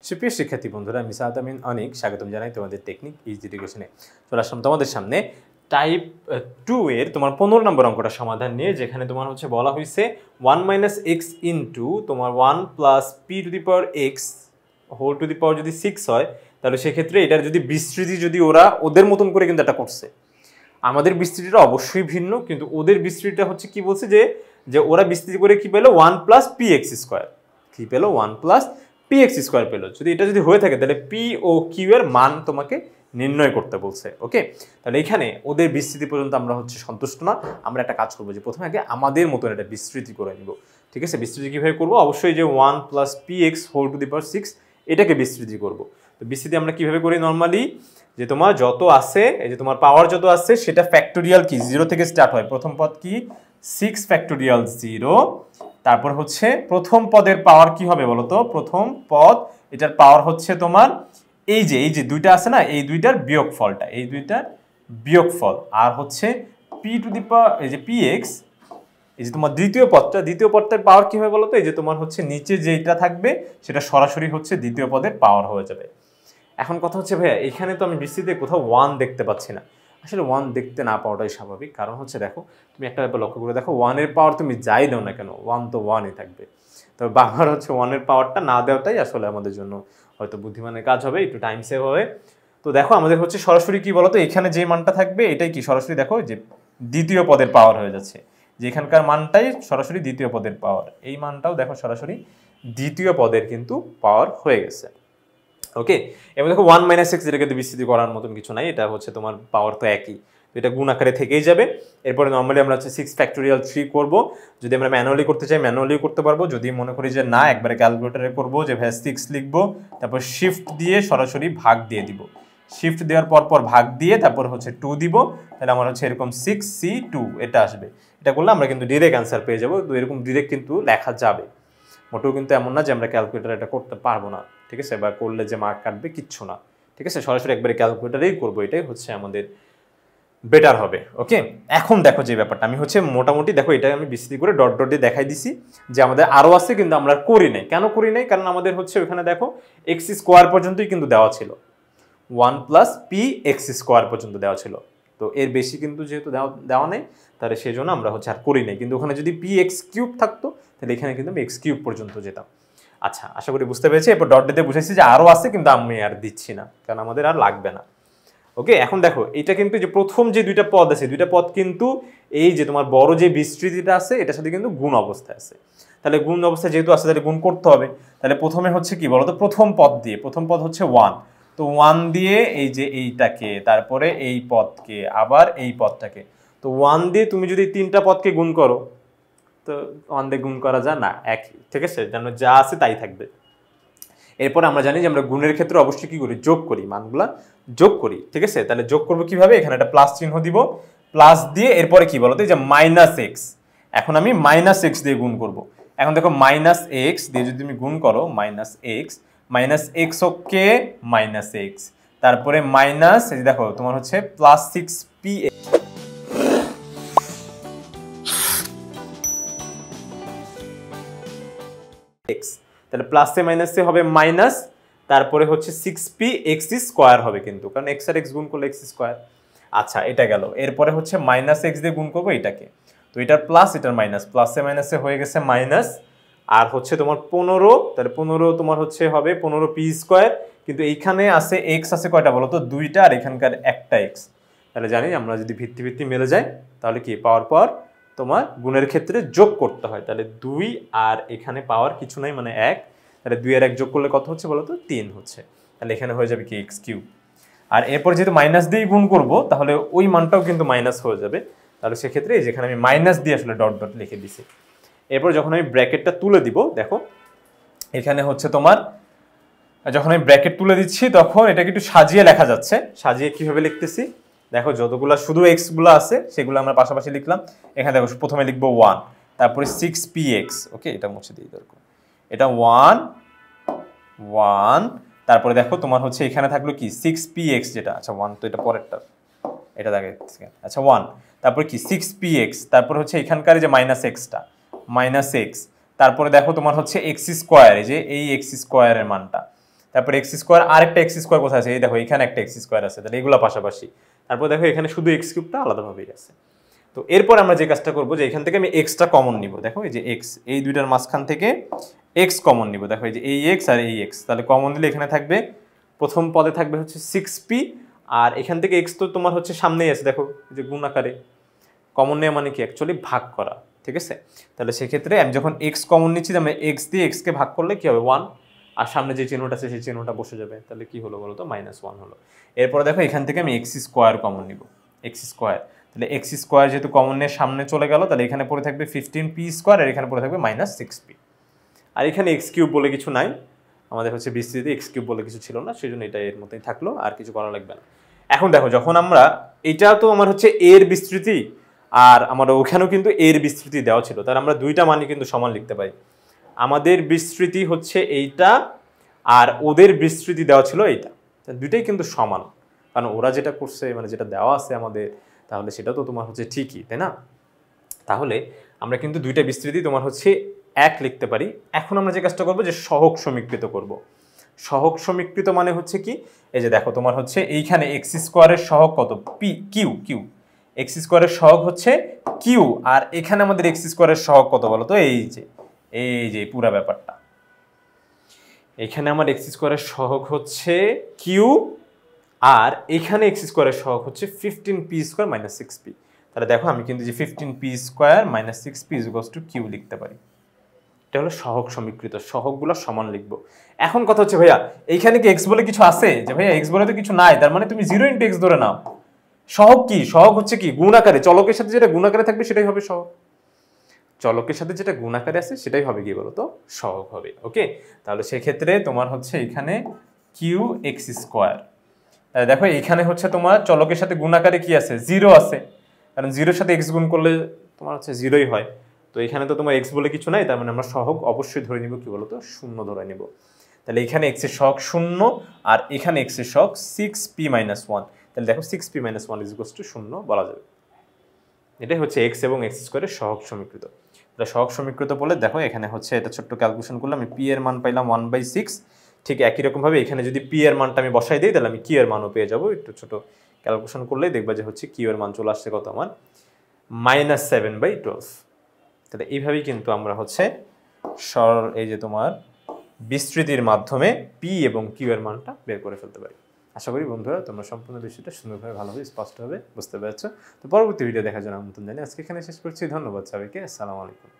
সুপ্রিয় শিক্ষার্থী বন্ধুরা, আমি সাদ আমিন অনেক স্বাগতম জানাই তোমাদের টেকনিক ইজি এডুকেশনে। চলে আসলাম তোমাদের সামনে টাইপ 2 এর তোমার 15 নম্বর অঙ্কটা সমাধান নিয়ে, যেখানে তোমার হচ্ছে বলা হয়েছে 1 - x ইন্টু তোমার 1 plus p to the power x whole to the power যদি 6 হয়, তাহলে সেক্ষেত্রে এটার যদি বিস্তৃতি যদি ওরা ওদের মতন করে কিন্তু এটা করছে। আমাদের বিস্তৃতিটা অবশ্যই ভিন্ন, কিন্তু ওদের বিস্তৃতিটা হচ্ছে কি বলছে যে ওরা বিস্তৃতি করে কি পেলো 1 প্লাস পি এক্স স্কোয়ার, কি পেলো 1 প্লাস পি এক্স স্কোয়ার পেলো। যদি এটা যদি হয়ে থাকে তাহলে পি ও কিউ এর মান তোমাকে নির্ণয় করতে বলছে। ওকে, তাহলে এখানে ওদের বিস্তৃতি পর্যন্ত আমরা হচ্ছে সন্তুষ্ট না। আমরা একটা কাজ করবো যে প্রথমে আগে আমাদের মতন একটা বিস্তৃতি করে নিব। ঠিক আছে, বিস্তৃতি কীভাবে করবো? অবশ্যই যে 1 plus p x whole to the power 6 এটাকে বিস্তৃতি করব। তো বিস্তৃতি আমরা কিভাবে করি নর্মালি, যে তোমার যত আছে, এই যে তোমার পাওয়ার যত আছে সেটা ফ্যাক্টোরিয়াল কি 0 থেকে স্টার্ট হয়। প্রথম পদ কি 6 ফ্যাক্টোরিয়াল 0, তারপর হচ্ছে প্রথম পদের পাওয়ার কি হবে বলো তো? প্রথম পদ এটার পাওয়ার হচ্ছে তোমার এই যে দুইটা আছে না, এই দুইটার বিয়োগফলটা, এই দুইটার বিয়োগফল। আর হচ্ছে পি টু দি পাওয়ার এই যে পি এক্স, এই যে তোমার দ্বিতীয় পদটার পাওয়ার কি হবে বলো তো? এই যে তোমার হচ্ছে নিচে যেটা থাকবে সেটা সরাসরি হচ্ছে দ্বিতীয় পদের পাওয়ার হয়ে যাবে। এখন কথা হচ্ছে ভাইয়া, এখানে তো আমি বিস্তৃতিতে কোথাও 1 দেখতে পাচ্ছি না। আসলে 1 দেখতে না পাওয়াটাই স্বাভাবিক, কারণ হচ্ছে দেখো তুমি একটা ব্যাপার লক্ষ্য করে দেখো, 1 এর পাওয়ার তুমি যাই দাও না কেন 1 তো 1ই থাকবে। তবে বারবার হচ্ছে 1 এর পাওয়ারটা না দেওয়াটাই আসলে আমাদের জন্য হয়তো বুদ্ধিমানের কাজ হবে, একটু টাইম সেভ হবে। তো দেখো আমাদের হচ্ছে সরাসরি কি বলতো, এখানে যে মানটা থাকবে এটাই কি সরাসরি দেখো যে দ্বিতীয় পদের পাওয়ার হয়ে যাচ্ছে, যে এখানকার মানটাই সরাসরি দ্বিতীয় পদের পাওয়ার, এই মানটাও দেখো সরাসরি দ্বিতীয় পদের কিন্তু পাওয়ার হয়ে গেছে। ওকে, এবং দেখো 1 - x এটাকে বিস্তৃতি করার মতন কিছু নাই, এটা হচ্ছে তোমার পাওয়ার তো একই, এটা গুণ আকারে থেকেই যাবে। এরপরে নর্মালি আমরা হচ্ছে 6 ফ্যাক্টোরিয়াল 3 করব। যদি আমরা ম্যানুয়ালি করতে চাই ম্যানুয়ালি করতে পারবো, যদি মনে করি যে না একবারে ক্যালকুলেটরে করবো, যে ভাই 6 লিখবো, তারপর শিফট দিয়ে সরাসরি ভাগ দিয়ে দিব, শিফট দেওয়ার পর ভাগ দিয়ে তারপর হচ্ছে 2 দিব, তাহলে আমার হচ্ছে এরকম 6c2 এটা আসবে। এটা করলে আমরা কিন্তু ডিরেক্ট অ্যান্সার পেয়ে যাবো। তো এরকম ডিরেক্ট কিন্তু লেখা যাবে, মোটেও কিন্তু এমন না যে আমরা ক্যালকুলেটার এটা করতে পারবো না। ঠিক আছে, বা করলে যে মার্ক কাটবে কিচ্ছু না। ঠিক আছে, সরাসরি একবারে ক্যালকুলেটারেই করবো, এটাই হচ্ছে আমাদের বেটার হবে। ওকে, এখন দেখো যে ব্যাপারটা আমি হচ্ছে মোটামুটি দেখো এটা আমি বিস্তৃতি করে ডট ডট দিয়ে দেখাই দিছি যে আমাদের আরও আছে, কিন্তু আমরা করি নাই। কেন করি নাই? কারণ আমাদের হচ্ছে ওখানে দেখো এক্স স্কোয়ার পর্যন্তই কিন্তু দেওয়া ছিল, 1 প্লাস পি এক্স স্কোয়ার পর্যন্ত দেওয়া ছিল। তো এর বেশি কিন্তু যেহেতু দেওয়া নেই, তাহলে সেই জন্য আমরা হচ্ছে আর করি নাই। কিন্তু ওখানে যদি পি এক্স কিউব থাকতো তাহলে এখানে কিন্তু আমি এক্স কিউব পর্যন্ত যেতাম। আচ্ছা, আশা করি বুঝতে পেরেছি। এরপর ডট দিয়ে বুঝাইছি যে আরও আছে, কিন্তু আমি আর দিচ্ছি না, কারণ আমাদের আর লাগবে না। ওকে, এখন দেখো এটা কিন্তু যে প্রথম যে দুইটা পদ আছে, দুইটা পদ কিন্তু এই যে তোমার বড় যে বিস্তৃতিটা আছে এটার সাথে কিন্তু গুণ অবস্থায় আছে। তাহলে গুণ অবস্থায় যেহেতু আছে তাহলে গুণ করতে হবে। তাহলে প্রথমে হচ্ছে কি বলতো, প্রথম পদ দিয়ে, প্রথম পদ হচ্ছে 1, তো 1 দিয়ে এই যে এইটাকে, তারপরে এই পদকে, আবার এই পদটাকে। তো 1 দিয়ে তুমি যদি তিনটা পদকে গুণ করো, তো 1 দিয়ে গুণ করা যায় না, একই। ঠিক আছে, যেন যা আছে তাই থাকবে। এরপর আমরা জানি যে আমরা গুণের ক্ষেত্রে অবশ্যই কি করি, যোগ করি, মানগুলা যোগ করি। ঠিক আছে, তাহলে যোগ করবো কিভাবে? এখানে একটা প্লাস চিহ্ন দিব, প্লাস দিয়ে এরপরে কি বলতো, যে মাইনাস এক্স। এখন আমি মাইনাস এক্স দিয়ে গুণ করব। এখন দেখো মাইনাস এক্স দিয়ে যদি তুমি গুণ করো, মাইনাস এক্স ওকে মাইনাস এক্স, তারপরে মাইনাস এই দেখো তোমার হচ্ছে প্লাস 6p এক্স, তাহলে প্লাসে মাইনাসে হবে মাইনাস, তারপরে হচ্ছে 6p এক্স স্কোয়ার হবে, কিন্তু কারণ এক্স আর এক্স গুণ করলে এক্স স্কোয়ার। আচ্ছা, এটা গেল। এরপরে হচ্ছে মাইনাস এক্স দিয়ে গুণ করবো এটাকে, তো এটার প্লাস এটার মাইনাস, প্লাসে মাইনাসে হয়ে গেছে মাইনাস। আর হচ্ছে তোমার 15, তাহলে 15 তোমার হচ্ছে হবে 15p স্কোয়ার, কিন্তু এইখানে আছে এক্স আছে কয়টা বলো তো? 2টা, আর এখানকার একটা এক্স। তাহলে জানি আমরা যদি ভিত্তি মেলে যায় তাহলে কি পাওয়ার তোমার গুণের ক্ষেত্রে যোগ করতে হয়। তাহলে 2 আর এখানে পাওয়ার কিছু নাই, মানে 1, তাহলে 2 আর 1 যোগ করলে কত হচ্ছে বলো তো? 3 হচ্ছে। তাহলে এখানে হয়ে যাবে কি এক্স কিউব। আর এরপর যেহেতু মাইনাস দিয়ে গুণ করব, তাহলে ওই মানটাও কিন্তু মাইনাস হয়ে যাবে। তাহলে সেক্ষেত্রে যেখানে আমি মাইনাস দিয়ে আসলে ডট ডট লিখে দিছি, এরপর যখন আমি ব্র্যাকেটটা তুলে দিব, দেখো এখানে হচ্ছে তোমার যখন আমি ব্র্যাকেট তুলে দিচ্ছি তখন এটাকে একটু সাজিয়ে লেখা যাচ্ছে। সাজিয়ে কিভাবে লিখতেছি দেখো, যতগুলো শুধু এক্স গুলো আছে সেগুলো আমরা পাশাপাশি লিখলাম। এখানে দেখো প্রথমে লিখবো 1, তারপরে 6px, ওকে এটা মুছে দিই দরকার, এটা 1, তারপরে দেখো তোমার হচ্ছে এখানে থাকলো কি 6px, যেটা আচ্ছা 1 তো এটা পরেরটা, এটা দেখে আচ্ছা 1, তারপরে কি 6px, তারপর হচ্ছে এখানকার যে মাইনাস এক্সটা, মাইনাস এক্স, তারপরে দেখো তোমার হচ্ছে এক্স স্কোয়ার, এই যে এই এক্স স্কোয়ারের মানটা, তারপর এক্স স্কোয়ার, আরেকটা এক্স স্কোয়ার কোথায় আছে, এই দেখো এখানে একটা এক্স স্কোয়ার আছে, তাহলে এগুলো পাশাপাশি। তারপর দেখো এখানে শুধু এক্স কিউবটা আলাদাভাবেই আছে। তো এরপর আমরা যে কাজটা করবো যে এখান থেকে আমি এক্সটা কমন নিব, দেখো এই যে এক্স, এই দুইটার মাঝখান থেকে এক্স কমন নিব, দেখো এই যে এই এক্স আর এই এক্স, তাহলে কমন দিলে এখানে থাকবে, প্রথম পদে থাকবে হচ্ছে 6p, আর এখান থেকে এক্স তো তোমার হচ্ছে সামনেই আছে, দেখো যে গুণ আকারে, কমন নেওয়া মানে কি অ্যাকচুয়ালি ভাগ করা, ঠিক আছে। তাহলে সেক্ষেত্রে আমি যখন এক্স কমন নিচ্ছি, আমি এক্স দিয়ে এক্সকে ভাগ করলে কি হবে 1, আর সামনে যে চিহ্নটা আছে সেই চিহ্নটা বসে যাবে, তাহলে কি হলো বলো তো, -1 হলো। এরপর দেখো এখান থেকে আমি এক্স স্কোয়ার কমন নিব, এক্স স্কোয়ার, তাহলে এক্স স্কোয়ার যেহেতু কমন নিয়ে সামনে চলে গেল, তাহলে এখানে পড়ে থাকবে 15p স্কোয়ার, আর এখানে পড়ে থাকবে -6p। আর এখানে এক্স কিউব বলে কিছু নাই, আমাদের হচ্ছে বিস্তৃতি এক্স কিউব বলে কিছু ছিল না, সেই জন্য এটা এর মতোই থাকলো, আর কিছু করা লাগবে না। এখন দেখো যখন আমরা, এটা তো আমার হচ্ছে এর বিস্তৃতি, আর আমার ওখানেও কিন্তু এর বিস্তৃতি দেওয়া ছিল, তার আমরা দুইটা মানই কিন্তু সমান লিখতে পারি। আমাদের বিস্তৃতি হচ্ছে এইটা, আর ওদের বিস্তৃতি দেওয়া ছিল এইটা, দুইটাই কিন্তু সমান, কারণ ওরা যেটা করছে মানে যেটা দেওয়া আছে আমাদের, তাহলে সেটা তো তোমার হচ্ছে ঠিকই, তাই না? তাহলে আমরা কিন্তু দুইটা বিস্তৃতি তোমার হচ্ছে এক লিখতে পারি। এখন আমরা যে কাজটা করবো যে সহগ সমীকৃত করব। সহগ সমীকৃত মানে হচ্ছে কি, এই যে দেখো তোমার হচ্ছে এইখানে এক্স স্কোয়ারের সহগ কত, পি কিউ, কিউ এক্স স্কোয়ারের সহগ হচ্ছে কিউ, আর এখানে আমাদের এক্স স্কোয়ারের সহগ কত বলো তো, এই যে পুরা ব্যাপারটা, এখানে আমার এক্স স্কোয়ারের সহগ হচ্ছে কিউ, আর এখানে এক্স স্কোয়ারের সহগ হচ্ছে 15p স্কোয়ার -6p। তাহলে দেখো আমি কিন্তু যে 15p স্কোয়ার -6p কিউ লিখতে পারি। এটা হলো সহগ সমীকৃত, সহগগুলো সমান লিখবো। এখন কথা হচ্ছে ভাইয়া এইখানে কি এক্স বলে কিছু আছে, যে ভাইয়া এক্স বলে তো কিছু নাই, তার মানে তুমি 0 × x ধরে নাও। সহগ কি, সহগ হচ্ছে কি গুণ আকারে, চলকের সাথে যেটা গুণ আকারে থাকবে সেটাই হবে সহগ, চলকের সাথে যেটা গুণ আকারে আছে সেটাই হবে কি বলতো, সহগ হবে। ওকে, তাহলে সেক্ষেত্রে তোমার হচ্ছে এখানে কিউ এক্স স্কোয়ার, দেখো এখানে হচ্ছে তোমার চলকের সাথে গুণ আকারে কি আছে, 0 আছে, কারণ 0-এর সাথে এক্স গুণ করলে তোমার হচ্ছে 0ই হয়। তো এখানে তো তোমার এক্স বলে কিছু নাই, তার মানে আমরা সহগ অবশ্যই ধরে নিব কি বলতো, 0 ধরে নিব। তাহলে এখানে এক্স এর সহগ 0, আর এখানে এক্স এর সহগ 6p - 1, তাহলে দেখো 6p - 1 = 0 বলা যাবে। এটাই হচ্ছে এক্স এবং এক্স স্কোয়ারের সহগ সমীকৃত। তাহলে সহগ সমীকৃত বলে দেখো এখানে হচ্ছে এটা ছোট্ট ক্যালকুলেশন করলাম, আমি পি এর মান পাইলাম 1/6। ঠিক একই রকমভাবে এখানে যদি পি এর মানটা আমি বসাই দিই, তাহলে আমি কিউ এর মানও পেয়ে যাবো। একটু ছোট ক্যালকুলেশন করলেই দেখবা যে হচ্ছে কিউ এর মান চলে আসছে কত আমার, -7/12। তাহলে এইভাবেই কিন্তু আমরা হচ্ছে এই যে তোমার বিস্তৃতির মাধ্যমে পি এবং কিউ এর মানটা বের করে ফেলতে পারি। আশা করি বন্ধুরা তোমরা সম্পূর্ণ বিষয়টা সুন্দরভাবে ভালোভাবে স্পষ্টভাবে বুঝতে পেরেছো। তো পরবর্তী ভিডিও দেখার জন্য আমন্ত্রণ জানিয়ে আজকে এখানে শেষ করছি। ধন্যবাদ সবাইকে, আসসালামু আলাইকুম।